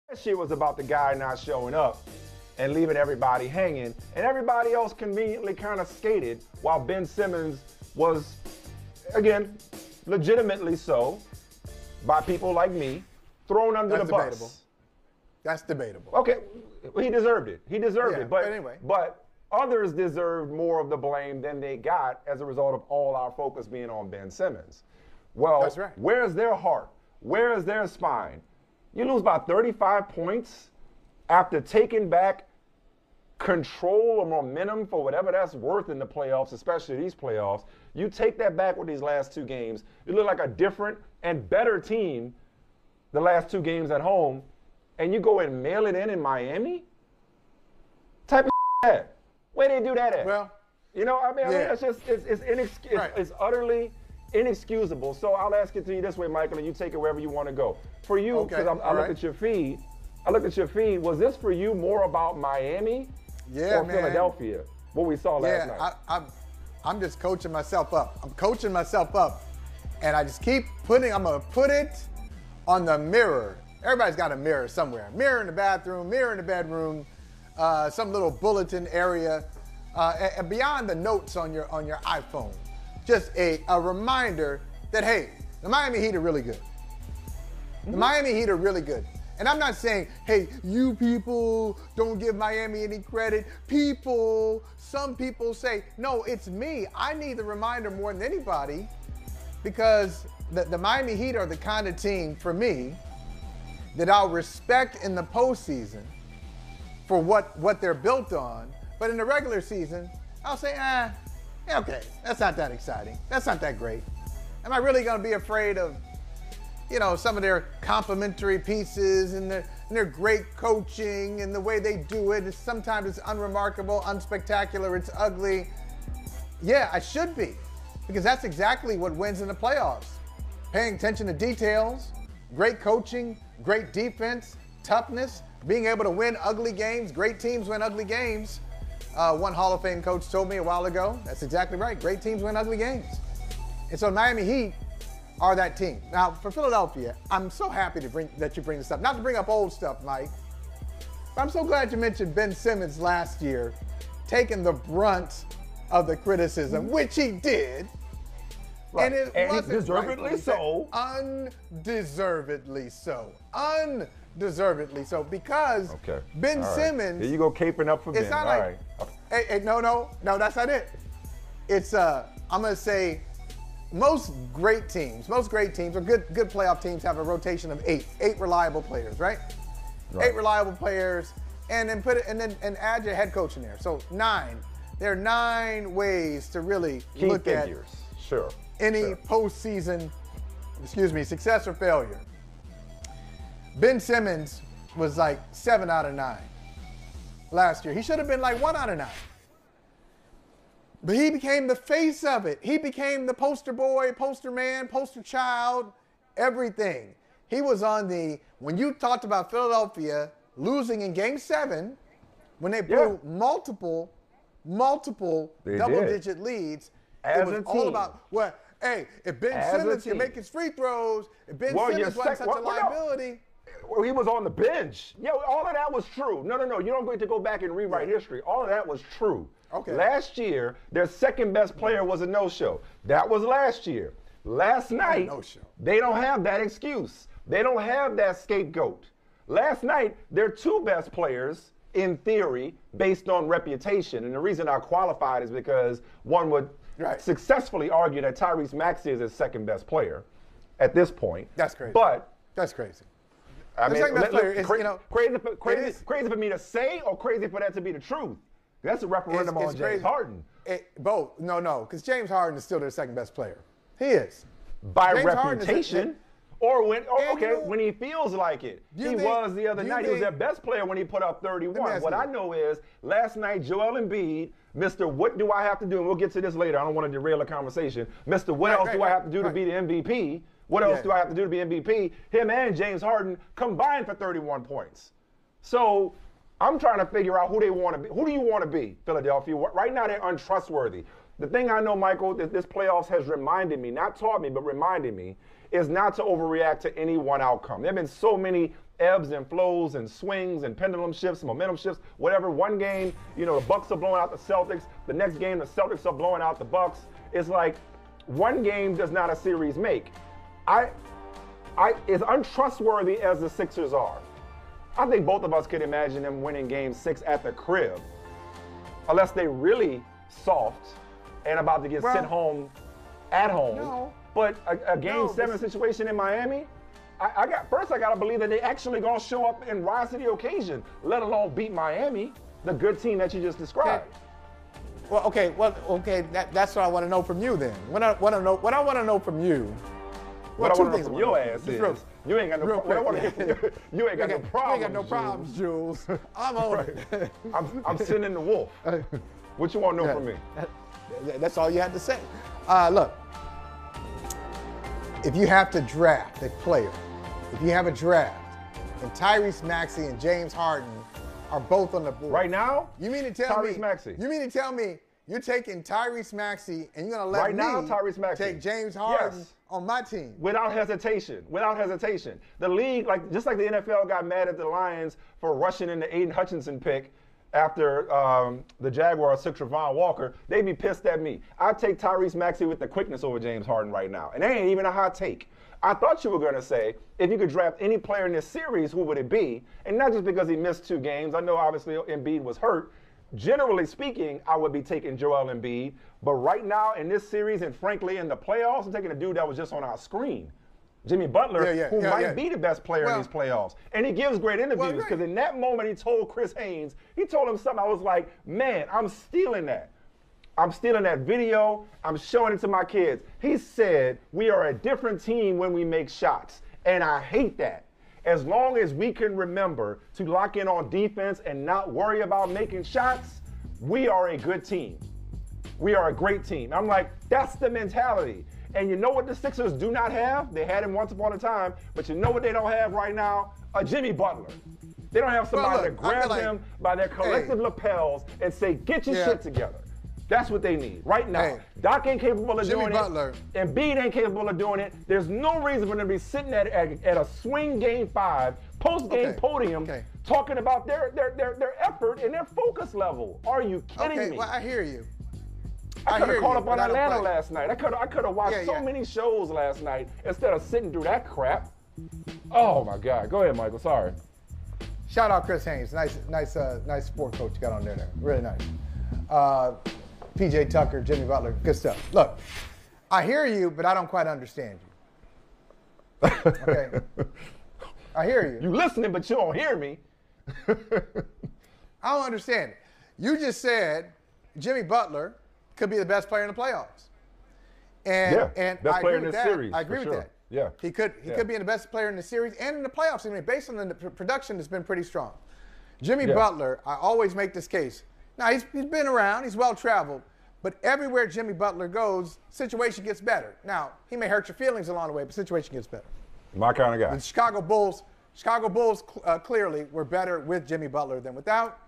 That shit was about the guy not showing up and leaving everybody hanging, and everybody else conveniently kind of skated while Ben Simmons was, again, legitimately so, by people like me, thrown under the bus. Debatable. That's debatable. Okay, he deserved it. He deserved it. But anyway. But others deserved more of the blame than they got as a result of all our focus being on Ben Simmons. Well, that's right. Where's their heart? Where is their spine? You lose by 35 points after taking back control or momentum for whatever that's worth in the playoffs, especially these playoffs. You take that back with these last two games. You look like a different and better team the last two games at home, and you go and mail it in Miami? Type of that. Where they do that at? Well, you know, I mean, it's just, it's utterly inexcusable. So I'll ask it to you this way, Michael, and you take it wherever you want to go. For you, because I looked at your feed, was this for you more about Miami or Philadelphia, what we saw last night? I'm just coaching myself up. I'm coaching myself up, and I just keep I'm going to put it on the mirror. Everybody's got a mirror somewhere. Mirror in the bathroom, mirror in the bedroom, some little bulletin area, and beyond the notes on your iPhone. Just a reminder that, hey, the Miami Heat are really good. The Miami Heat are really good. And I'm not saying, hey, you people don't give Miami any credit. Some people say, no, it's me. I need the reminder more than anybody because the Miami Heat are the kind of team, for me, that I'll respect in the postseason for what they're built on. But in the regular season, I'll say, okay, that's not that exciting. That's not that great. Am I really going to be afraid of, some of their complimentary pieces and their great coaching and the way they do it? Sometimes it's unremarkable, unspectacular, it's ugly. Yeah, I should be, because that's exactly what wins in the playoffs. Paying attention to details, great coaching, great defense, toughness, being able to win ugly games. Great teams win ugly games. One Hall of Fame coach told me a while ago, that's exactly right. Great teams win ugly games. And so Miami Heat are that team. Now, for Philadelphia, I'm so happy that you bring this up. Not to bring up old stuff, Mike, but I'm so glad you mentioned Ben Simmons last year taking the brunt of the criticism, which he did. Right. And it wasn't deservedly so. Undeservedly so. Undeservedly so. Because Ben Simmons. Here you go caping up for Ben. It's not like, hey, no, that's not it. It's, I'm going to say, most great teams or good playoff teams have a rotation of eight reliable players, right? 8 reliable players, and then add your head coach in there. So 9. There are 9 ways to really look at any postseason, success or failure. Ben Simmons was like 7 out of 9 last year. He should have been like 1 out of 9. But he became the face of it. He became the poster boy, poster man, poster child, everything. He was on when you talked about Philadelphia losing in Game 7, when they blew multiple double-digit leads, it was all about, if Ben Simmons can make his free throws, if Ben Simmons wasn't such a liability. Well, he was on the bench. Yeah, all of that was true. No. You don't get to go back and rewrite history. All of that was true. Okay. Last year, their second best player was a no-show. That was last year. Last night, they don't have that excuse. They don't have that scapegoat. Last night, their 2 best players, in theory, based on reputation, and the reason I qualified is because one would successfully argue that Tyrese Maxey is his second best player at this point. That's crazy. But that's crazy. I mean, crazy for me to say, or crazy for that to be the truth. That's a referendum on James Harden. Both. No, because James Harden is still their second best player. He is. By reputation, when he feels like it. He was the other night. He was their best player when he put up 31. What I know is, last night, Joel Embiid, Mr. What do I have to do? And we'll get to this later. I don't want to derail the conversation. Mr. What else do I have to do to be the MVP? What else do I have to do to be MVP? Him and James Harden combined for 31 points. So I'm trying to figure out who they want to be. Who do you want to be, Philadelphia? Right now, they're untrustworthy. The thing I know, Michael, that this playoffs has reminded me, not taught me, but reminded me, is not to overreact to any one outcome. There have been so many ebbs and flows and swings and pendulum shifts, momentum shifts, whatever. One game, the Bucks are blowing out the Celtics. The next game, the Celtics are blowing out the Bucks. It's like one game does not a series make. As untrustworthy as the Sixers are, I think both of us could imagine them winning Game 6 at the crib, unless they really soft and about to get sent home at home. No. But a Game 7 situation in Miami, I got to believe that they actually going to show up and rise to the occasion, let alone beat Miami, the good team that you just described. Okay. That's what I want to know from you then. What I want to know from you. What I want to know from your ass is you ain't got no problems. You ain't got no problems. You ain't got no problems, Jules. I'm on it. I'm sending the wolf. What you want to know from me? That's all you had to say. Look, if you have to draft a player, if you have a draft, and Tyrese Maxey and James Harden are both on the board right now, you mean to tell me? Tyrese Maxey. You mean to tell me you're taking Tyrese Maxey and you're going to let Tyrese Maxey take James Harden on my team? Without hesitation. The league, just like the NFL got mad at the Lions for rushing in the Aiden Hutchinson pick after the Jaguars took Travon Walker, they be pissed at me. I take Tyrese Maxey with the quickness over James Harden right now. And that ain't even a hot take. I thought you were going to say, if you could draft any player in this series, who would it be? And not just because he missed 2 games. I know, obviously, Embiid was hurt. Generally speaking, I would be taking Joel Embiid. But right now in this series, and frankly in the playoffs, I'm taking a dude that was just on our screen, Jimmy Butler, who might be the best player in these playoffs. And he gives great interviews because in that moment he told Chris Haynes, he told him something. I was like, man, I'm stealing that. I'm stealing that video. I'm showing it to my kids. He said, we are a different team when we make shots. And I hate that. As long as we can remember to lock in on defense and not worry about making shots, we are a good team. We are a great team. I'm like, that's the mentality. And you know what the Sixers do not have? They had him once upon a time, but you know what they don't have right now? A Jimmy Butler. They don't have somebody to grab them by their collective lapels and say, get your shit together. That's what they need right now. Doc ain't capable of doing it. Embiid ain't capable of doing it. There's no reason for them to be sitting at a swing Game 5, post-game podium, talking about their effort and their focus level. Are you kidding me? Well, I hear you. I could have caught up on Atlanta last night. I could have watched so many shows last night instead of sitting through that crap. Oh my God. Go ahead, Michael. Sorry. Shout out Chris Haynes. Nice sport coach you got on there. Really nice. PJ Tucker, Jimmy Butler, good stuff. Look, I hear you, but I don't quite understand you. Okay? I hear you. You listening, but you don't hear me. I don't understand it. You just said Jimmy Butler could be the best player in the playoffs. And best I player agree in with this that. series. I agree with that. Yeah. He could be the best player in the series and in the playoffs. I mean, based on the production that's been pretty strong. Jimmy Butler, I always make this case. Now, he's been around. He's well-traveled. But everywhere Jimmy Butler goes, situation gets better. Now, he may hurt your feelings along the way, but situation gets better. My kind of guy. The Chicago Bulls clearly were better with Jimmy Butler than without.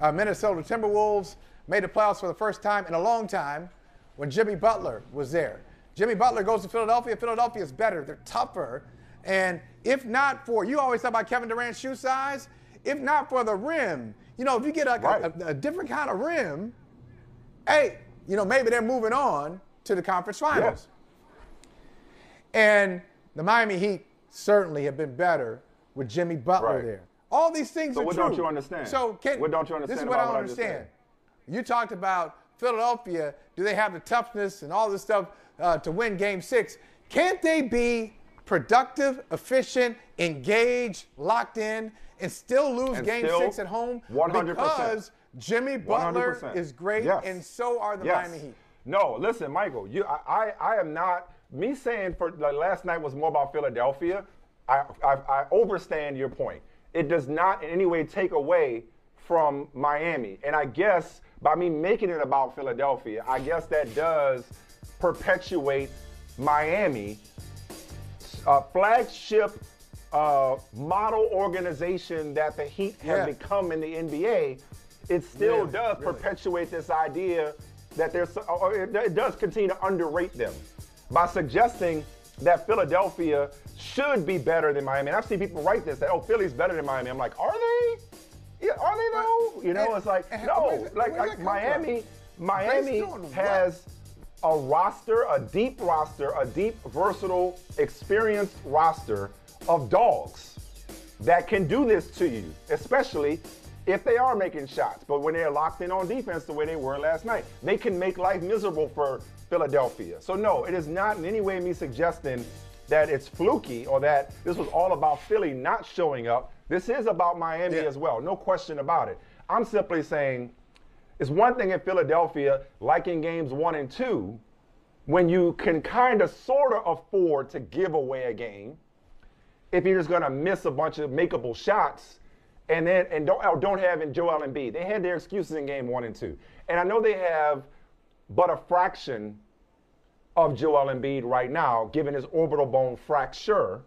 Minnesota Timberwolves made the playoffs for the first time in a long time when Jimmy Butler was there. Jimmy Butler goes to Philadelphia. Philadelphia is better. They're tougher. And if not for, you always talk about Kevin Durant's shoe size, if not for the rim, if you get a different kind of rim, hey, maybe they're moving on to the conference finals. And the Miami Heat certainly have been better with Jimmy Butler there. All these things are true. So what don't you understand? What don't you understand? This is what I don't understand. You talked about Philadelphia. Do they have the toughness and all this stuff to win Game 6? Can't they be productive, efficient, engaged, locked in, and still lose Game 6 at home? 100%. Because Jimmy Butler 100%. Is great, and so are the Miami Heat. No, listen, Michael, I am not, me saying last night was more about Philadelphia. I overstand your point. It does not in any way take away from Miami. And I guess by me making it about Philadelphia, I guess that does perpetuate Miami, flagship model organization that the Heat have become in the NBA. It still does perpetuate this idea that it does continue to underrate them by suggesting that Philadelphia should be better than Miami. And I've seen people write this, that, oh, Philly's better than Miami. I'm like, are they? Yeah, are they though? You know, it's like, no. Like Miami has a roster, a deep, versatile, experienced roster of dogs that can do this to you, especially if they are making shots. But when they're locked in on defense the way they were last night, they can make life miserable for Philadelphia. So no, it is not in any way me suggesting that it's fluky or that this was all about Philly not showing up. This is about Miami as well, no question about it. I'm simply saying it's one thing in Philadelphia, like in games 1 and 2, when you can kind of sort of afford to give away a game if you're just going to miss a bunch of makeable shots and don't have Joel Embiid. They had their excuses in game 1 and 2. And I know they have but a fraction of Joel Embiid right now, given his orbital bone fracture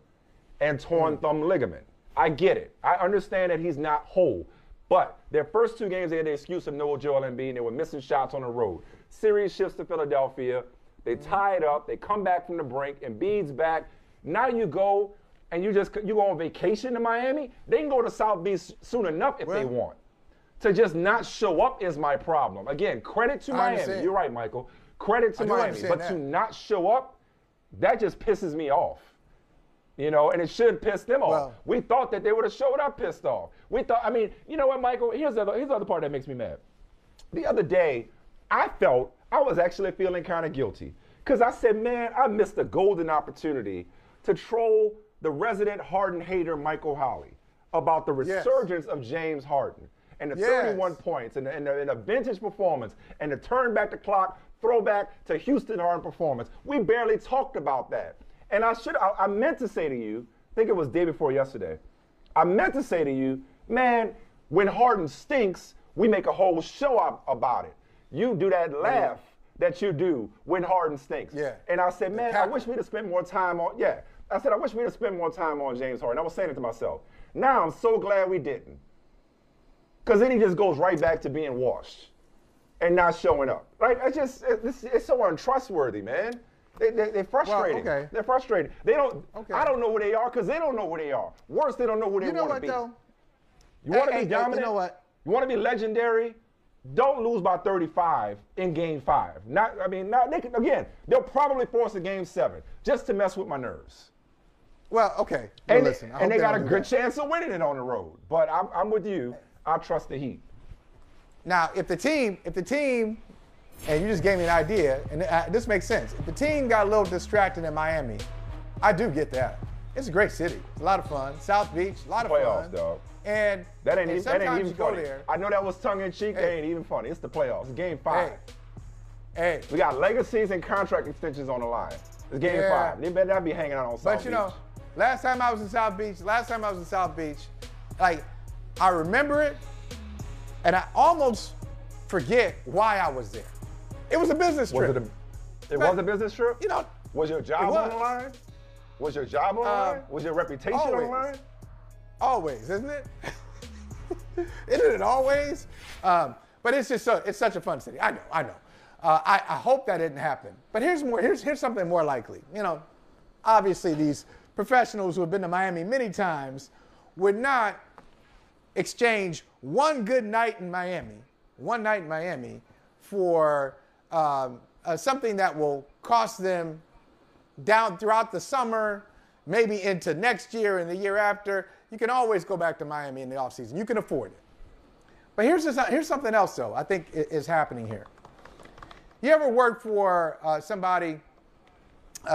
and torn thumb ligament. I get it. I understand that he's not whole. But their first 2 games, they had the excuse of no Joel Embiid, and they were missing shots on the road. Series shifts to Philadelphia. They tie it up. They come back from the brink. Embiid's back. Now you go and you go on vacation to Miami. They can go to South Beach soon enough if they want. To just not show up is my problem. Again, credit to Miami. You're right, Michael. Credit to Miami. But to not show up, that just pisses me off. You know, and it should piss them off. We thought that they would have showed up pissed off. We thought, I mean, you know what, Michael? Here's the other part that makes me mad. The other day, I was actually feeling kind of guilty. Because I said, man, I missed a golden opportunity to troll the resident Harden hater Michael Holley about the resurgence of James Harden and the 31 points and the vintage performance and the turn back the clock, throwback to Houston Harden performance. We barely talked about that. And I meant to say to you, I think it was day before yesterday, I meant to say to you, man, when Harden stinks, we make a whole show about it. You do that laugh that you do when Harden stinks. And I said, man, I wish we'd have spent more time on, I said, I wish we'd have spent more time on James Harden. I was saying it to myself. Now I'm so glad we didn't. Because then he just goes right back to being washed and not showing up. Right? It's so untrustworthy, man. They're frustrating. They're frustrated. They don't. I don't know who they are because they don't know who they are. Worse, they don't know who they want to be. Though? You want to be dominant? You know what? You want to be legendary? Don't lose by 35 in Game 5. They'll probably force a Game 7 just to mess with my nerves. Well, okay. Well, listen, and they got a good chance of winning it on the road. But I'm with you. I trust the Heat. Now, if the team, and you just gave me an idea, and this makes sense. If the team got a little distracted in Miami, I do get that. It's a great city. It's a lot of fun. South Beach, a lot of playoffs, fun. Dog. And that ain't even funny. There, I know that was tongue-in-cheek. That ain't even funny. It's the playoffs. It's Game 5. Hey. We got legacies and contract extensions on the line. It's Game 5. They better not be hanging out on South Beach. But, you know, last time I was in South Beach, like, I remember it, and I almost forget why I was there. It was a business trip. Was a business trip? You know. Was your job on the line? Was your job on the line? Was your reputation on the line? Always, isn't it? Isn't it always? But it's just it's such a fun city. I know. I hope that didn't happen. But here's something more likely. You know, obviously these professionals who have been to Miami many times would not exchange one good night in Miami for something that will cost them down throughout the summer, maybe into next year and the year after. You can always go back to Miami in the offseason. You can afford it. But here's something else, though, I think is happening here. You ever work for somebody,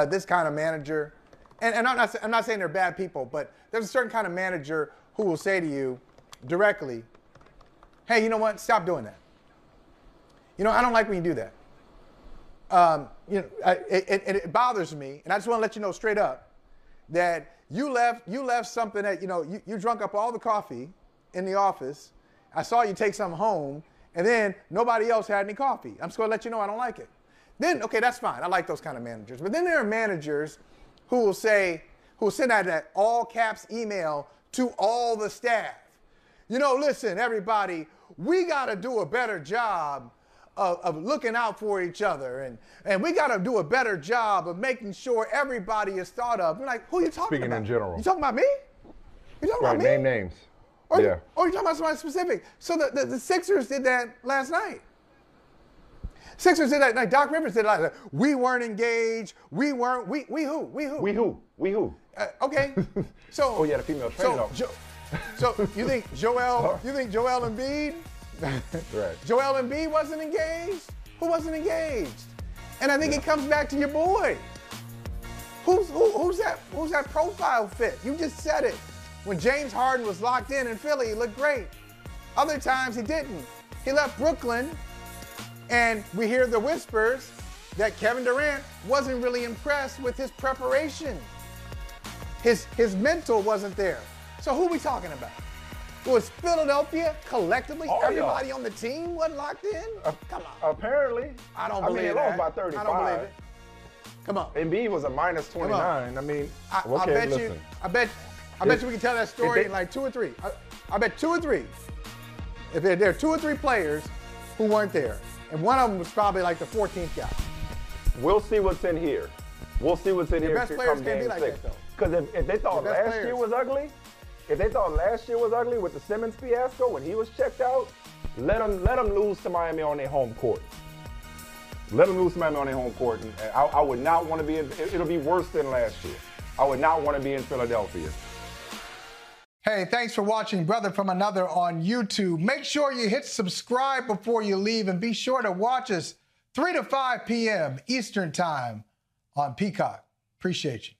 this kind of manager, and I'm not saying they're bad people, but there's a certain kind of manager who will say to you directly, hey, you know what, stop doing that. You know, I don't like when you do that. It bothers me, and I just want to let you know straight up that you left something that, you know, you drunk up all the coffee in the office. I saw you take some home, and then nobody else had any coffee. I'm just going to let you know I don't like it. Then, okay, that's fine. I like those kind of managers. But then there are managers who will send out that all caps email to all the staff. You know, listen, everybody, we got to do a better job of looking out for each other, and we got to do a better job of making sure everybody is thought of. I'm like, who are you talking about? Speaking in general. You talking about me? You talking about me? Name names. Or, yeah. Or you talking about somebody specific? So the Sixers did that last night. Sixers did that. Like Doc Rivers did that. We weren't engaged. We weren't. We who? We who? We who? We who? Okay. So. Oh yeah, the female trainer. So you think Joel? You think Joel Embiid? Right. Joel Embiid wasn't engaged. Who wasn't engaged? And I think it comes back to your boy. Who's that profile fit? You just said it. When James Harden was locked in Philly, he looked great. Other times he didn't. He left Brooklyn. And we hear the whispers that Kevin Durant wasn't really impressed with his preparation. His mental wasn't there. So who are we talking about? Was Philadelphia collectively, everybody on the team wasn't locked in? Come on. Apparently. I don't believe it. He lost by 35. I don't believe it. Come on. Embiid was a minus 29. I mean, I bet you we can tell that story in like 2 or 3. I bet 2 or 3. If there are 2 or 3 players who weren't there. And one of them was probably like the 14th guy. We'll see what's in here. We'll see what's in here. Best players can't be like that, though. Because if they thought last year was ugly, with the Simmons fiasco when he was checked out, let them lose to Miami on their home court. Let them lose to Miami on their home court. And I would not want to be in. It'll be worse than last year. I would not want to be in Philadelphia. Hey, thanks for watching Brother from Another on YouTube. Make sure you hit subscribe before you leave, and be sure to watch us 3 to 5 p.m. Eastern Time on Peacock. Appreciate you.